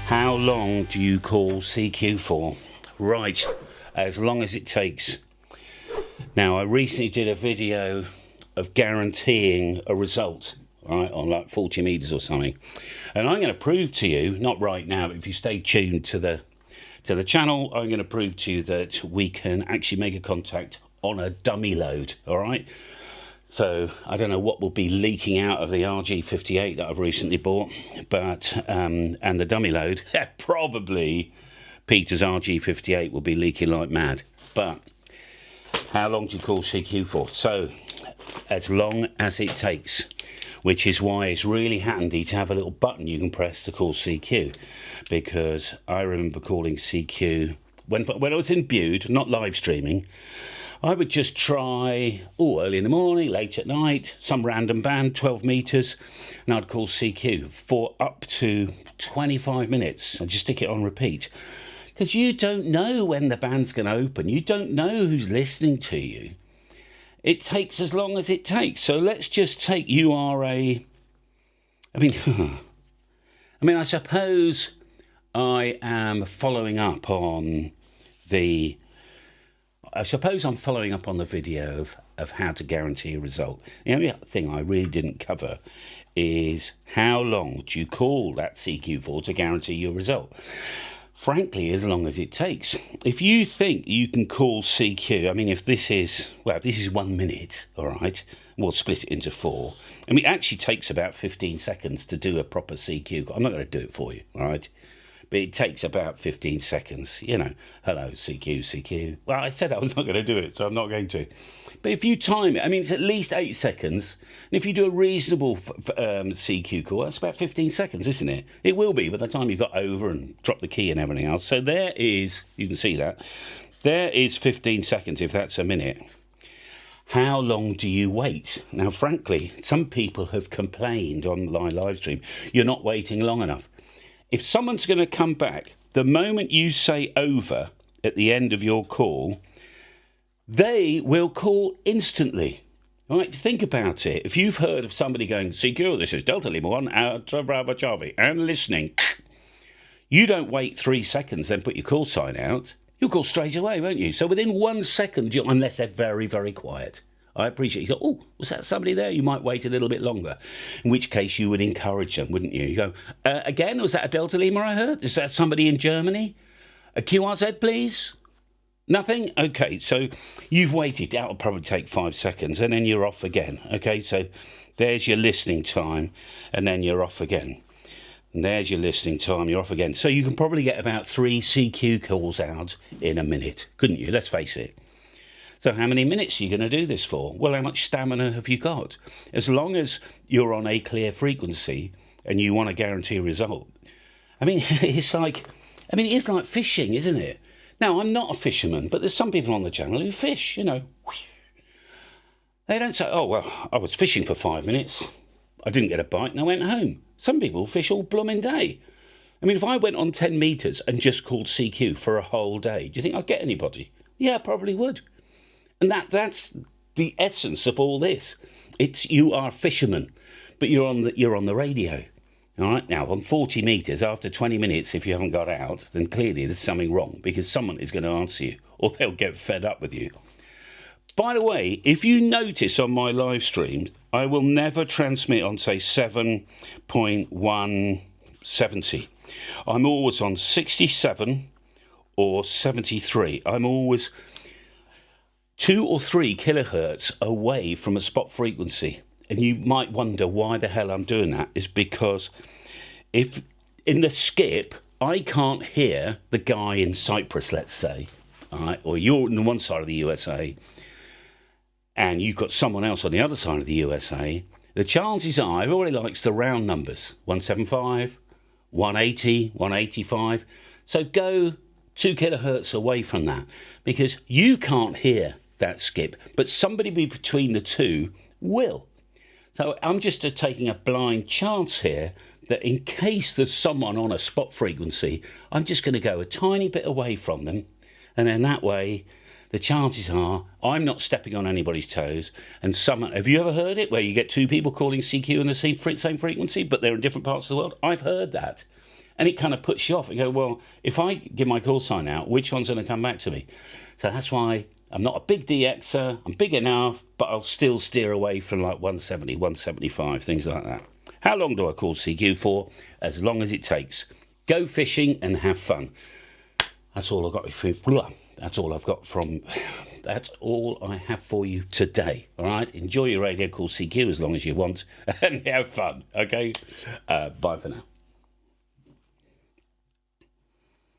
How long do you call CQ for? Right, as long as it takes. Now, I recently did a video of guaranteeing a result, right, on like 40 meters or something. And I'm going to prove to you, not right now, but if you stay tuned to the channel, I'm going to prove to you that we can actually make a contact on a dummy load, all right? So I don't know what will be leaking out of the RG58 that I've recently bought, but and the dummy load, probably Peter's RG58 will be leaking like mad. But how long do you call CQ for? So as long as it takes, which is why it's really handy to have a little button you can press to call CQ, because I remember calling CQ when I was in Bude, not live streaming. I would just try, early in the morning, late at night, some random band, 12 metres, and I'd call CQ for up to 25 minutes. I'd just stick it on repeat. Because you don't know when the band's going to open. You don't know who's listening to you. It takes as long as it takes. So let's just take I suppose I am following up on the... I'm following up on the video of how to guarantee a result. The only thing I really didn't cover is how long do you call that CQ for to guarantee your result? Frankly, as long as it takes. If you think you can call CQ, if this is 1 minute, all right, we'll split it into 4. It actually takes about 15 seconds to do a proper CQ. I'm not going to do it for you, all right? But it takes about 15 seconds, hello, CQ. Well, I said I was not going to do it, so I'm not going to. But if you time it, it's at least 8 seconds. And if you do a reasonable CQ call, that's about 15 seconds, isn't it? It will be by the time you've got over and dropped the key and everything else. So there is, you can see that, there is 15 seconds if that's a minute. How long do you wait? Now, frankly, some people have complained on my live stream, you're not waiting long enough. If someone's going to come back, the moment you say over at the end of your call, they will call instantly. All right, think about it. If you've heard of somebody going, CQ, this is Delta Lima 1, Alpha Bravo Charlie, and listening, you don't wait 3 seconds, then put your call sign out. You'll call straight away, won't you? So within 1 second, unless they're very, very quiet. I appreciate you go, was that somebody there? You might wait a little bit longer, in which case you would encourage them, wouldn't you? You go, again, was that a Delta Lima I heard? Is that somebody in Germany? A QRZ, please? Nothing? Okay, so you've waited. That'll probably take 5 seconds, and then you're off again. Okay, so there's your listening time, and then you're off again. And there's your listening time, you're off again. So you can probably get about 3 CQ calls out in a minute, couldn't you? Let's face it. So how many minutes are you going to do this for? Well, how much stamina have you got? As long as you're on a clear frequency and you want to guarantee a result. It's like fishing, isn't it? Now, I'm not a fisherman, but there's some people on the channel who fish, They don't say, oh, well, I was fishing for 5 minutes. I didn't get a bite and I went home. Some people fish all blooming day. If I went on 10 metres and just called CQ for a whole day, do you think I'd get anybody? Yeah, I probably would. And that's the essence of all this. It's you are a fisherman, but you're on the radio. All right, now on 40 metres, after 20 minutes, if you haven't got out, then clearly there's something wrong because someone is going to answer you or they'll get fed up with you. By the way, if you notice on my live streams, I will never transmit on, say, 7.170. I'm always on 67 or 73. I'm always 2 or 3 kilohertz away from a spot frequency. And you might wonder why the hell I'm doing that. Is because if in the skip, I can't hear the guy in Cyprus, let's say, all right, or you're on one side of the USA, and you've got someone else on the other side of the USA, the chances are, everybody likes the round numbers, 175, 180, 185. So go 2 kilohertz away from that, because you can't hear that skip, but somebody between the two will. So I'm just taking a blind chance here that in case there's someone on a spot frequency, I'm just going to go a tiny bit away from them, and then that way the chances are I'm not stepping on anybody's toes. And someone, have you ever heard it, where you get 2 people calling CQ on the same frequency, but they're in different parts of the world? I've heard that. And it kind of puts you off and go, well, if I give my call sign out, which one's going to come back to me? So that's why I'm not a big DXer. I'm big enough, but I'll still steer away from like 170, 175, things like that. How long do I call CQ for? As long as it takes. Go fishing and have fun. That's all I've got. That's all I've got from. That's all I have for you today. All right. Enjoy your radio call CQ as long as you want, and have fun. Okay. Bye for now.